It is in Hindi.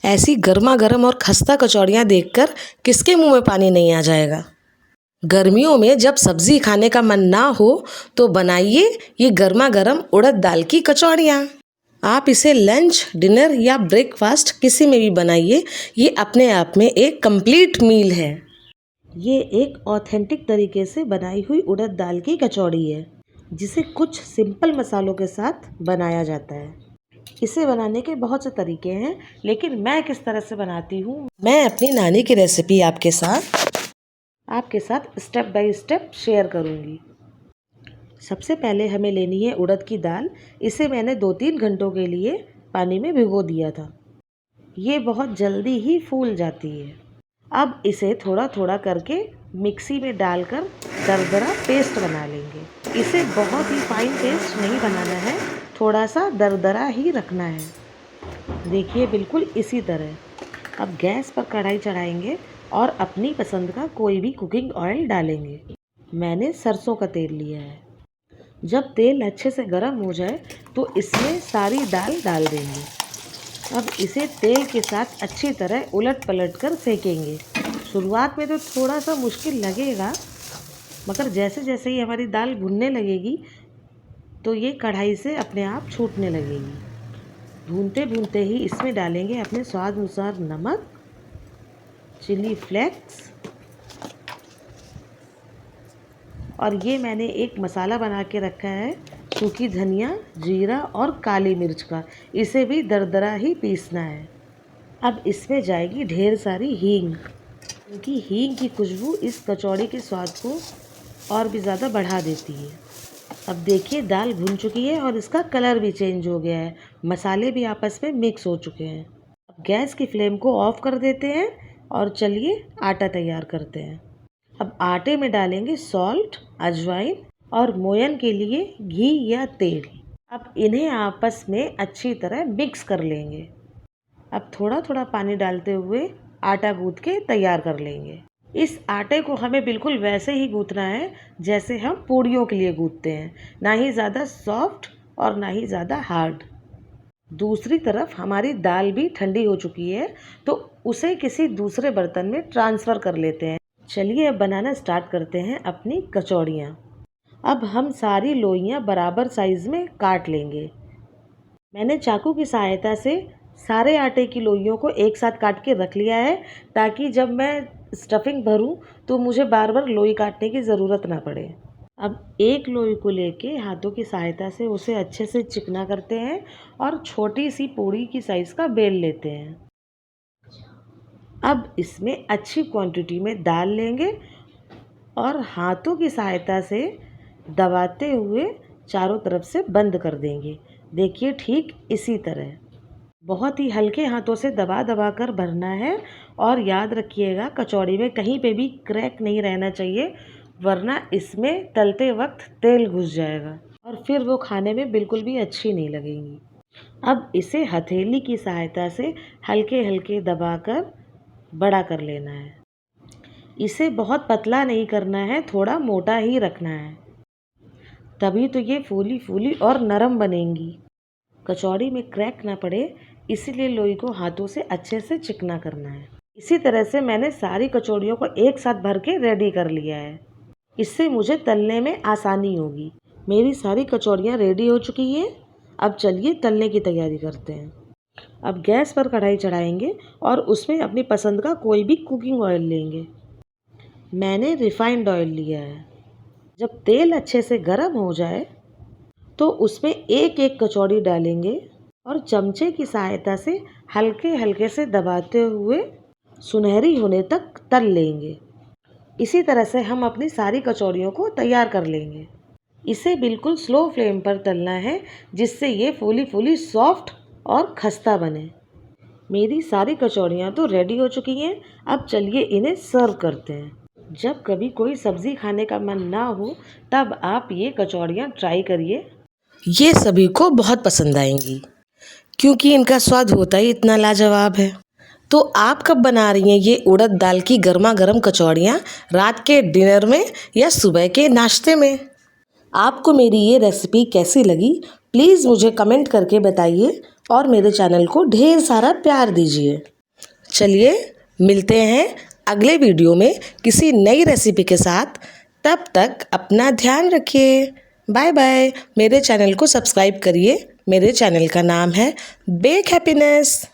ऐसी गर्मा गर्म और खस्ता कचौड़ियाँ देखकर किसके मुंह में पानी नहीं आ जाएगा। गर्मियों में जब सब्जी खाने का मन ना हो तो बनाइए ये गर्मा गर्म उड़द दाल की कचौड़ियाँ। आप इसे लंच, डिनर या ब्रेकफास्ट किसी में भी बनाइए, ये अपने आप में एक कंप्लीट मील है। ये एक ऑथेंटिक तरीके से बनाई हुई उड़द दाल की कचौड़ी है, जिसे कुछ सिंपल मसालों के साथ बनाया जाता है। इसे बनाने के बहुत से तरीके हैं, लेकिन मैं किस तरह से बनाती हूँ, मैं अपनी नानी की रेसिपी आपके साथ स्टेप बाय स्टेप शेयर करूँगी। सबसे पहले हमें लेनी है उड़द की दाल। इसे मैंने 2-3 घंटों के लिए पानी में भिगो दिया था। ये बहुत जल्दी ही फूल जाती है। अब इसे थोड़ा थोड़ा करके मिक्सी में डालकर दरदरा पेस्ट बना लेंगे। इसे बहुत ही फाइन पेस्ट नहीं बनाना है, थोड़ा सा दरदरा ही रखना है। देखिए बिल्कुल इसी तरह। अब गैस पर कढ़ाई चढ़ाएंगे और अपनी पसंद का कोई भी कुकिंग ऑयल डालेंगे। मैंने सरसों का तेल लिया है। जब तेल अच्छे से गर्म हो जाए तो इसमें सारी दाल डाल देंगे। अब इसे तेल के साथ अच्छी तरह उलट पलट कर सेकेंगे। शुरुआत में तो थोड़ा सा मुश्किल लगेगा, मगर जैसे जैसे ही हमारी दाल भुनने लगेगी तो ये कढ़ाई से अपने आप छूटने लगेगी। भूनते भूनते ही इसमें डालेंगे अपने स्वाद अनुसार नमक, चिली फ्लेक्स, और ये मैंने एक मसाला बना के रखा है सूखी धनिया, जीरा और काली मिर्च का। इसे भी दरदरा ही पीसना है। अब इसमें जाएगी ढेर सारी हींग, क्योंकि हींग की खुशबू इस कचौड़ी के स्वाद को और भी ज़्यादा बढ़ा देती है। अब देखिए दाल भुन चुकी है और इसका कलर भी चेंज हो गया है। मसाले भी आपस में मिक्स हो चुके हैं। अब गैस की फ्लेम को ऑफ कर देते हैं और चलिए आटा तैयार करते हैं। अब आटे में डालेंगे सॉल्ट, अजवाइन और मोयन के लिए घी या तेल। अब इन्हें आपस में अच्छी तरह मिक्स कर लेंगे। अब थोड़ा थोड़ा पानी डालते हुए आटा गूँथ के तैयार कर लेंगे। इस आटे को हमें बिल्कुल वैसे ही गूँथना है जैसे हम पूड़ियों के लिए गूँथते हैं, ना ही ज़्यादा सॉफ्ट और ना ही ज़्यादा हार्ड। दूसरी तरफ हमारी दाल भी ठंडी हो चुकी है, तो उसे किसी दूसरे बर्तन में ट्रांसफ़र कर लेते हैं। चलिए अब बनाना स्टार्ट करते हैं अपनी कचौड़ियाँ। अब हम सारी लोइयाँ बराबर साइज़ में काट लेंगे। मैंने चाकू की सहायता से सारे आटे की लोइयों को एक साथ काट के रख लिया है, ताकि जब मैं स्टफिंग भरूं तो मुझे बार बार लोई काटने की ज़रूरत ना पड़े। अब एक लोई को लेके हाथों की सहायता से उसे अच्छे से चिकना करते हैं और छोटी सी पूड़ी की साइज़ का बेल लेते हैं। अब इसमें अच्छी क्वांटिटी में दाल लेंगे और हाथों की सहायता से दबाते हुए चारों तरफ से बंद कर देंगे। देखिए ठीक इसी तरह बहुत ही हल्के हाथों से दबा दबा कर भरना है। और याद रखिएगा कचौड़ी में कहीं पे भी क्रैक नहीं रहना चाहिए, वरना इसमें तलते वक्त तेल घुस जाएगा और फिर वो खाने में बिल्कुल भी अच्छी नहीं लगेंगी। अब इसे हथेली की सहायता से हल्के हल्के दबाकर बड़ा कर लेना है। इसे बहुत पतला नहीं करना है, थोड़ा मोटा ही रखना है, तभी तो ये फूली फूली और नरम बनेंगी। कचौड़ी में क्रैक ना पड़े, इसीलिए लोई को हाथों से अच्छे से चिकना करना है। इसी तरह से मैंने सारी कचौड़ियों को एक साथ भर के रेडी कर लिया है। इससे मुझे तलने में आसानी होगी। मेरी सारी कचौड़ियाँ रेडी हो चुकी हैं। अब चलिए तलने की तैयारी करते हैं। अब गैस पर कढ़ाई चढ़ाएंगे और उसमें अपनी पसंद का कोई भी कुकिंग ऑयल लेंगे। मैंने रिफाइंड ऑयल लिया है। जब तेल अच्छे से गर्म हो जाए तो उसमें एक एक कचौड़ी डालेंगे और चमचे की सहायता से हल्के हल्के से दबाते हुए सुनहरी होने तक तल लेंगे। इसी तरह से हम अपनी सारी कचौड़ियों को तैयार कर लेंगे। इसे बिल्कुल स्लो फ्लेम पर तलना है, जिससे ये फूली फूली सॉफ्ट और खस्ता बने। मेरी सारी कचौड़ियाँ तो रेडी हो चुकी हैं। अब चलिए इन्हें सर्व करते हैं। जब कभी कोई सब्ज़ी खाने का मन ना हो तब आप ये कचौड़ियाँ ट्राई करिए। ये सभी को बहुत पसंद आएंगी, क्योंकि इनका स्वाद होता ही इतना लाजवाब है। तो आप कब बना रही हैं ये उड़द दाल की गर्मा गर्म कचौड़ियाँ, रात के डिनर में या सुबह के नाश्ते में? आपको मेरी ये रेसिपी कैसी लगी, प्लीज़ मुझे कमेंट करके बताइए और मेरे चैनल को ढेर सारा प्यार दीजिए। चलिए मिलते हैं अगले वीडियो में किसी नई रेसिपी के साथ। तब तक अपना ध्यान रखिए। Bye bye. मेरे चैनल को सब्सक्राइब करिए। मेरे चैनल का नाम है बेक हैप्पीनेस।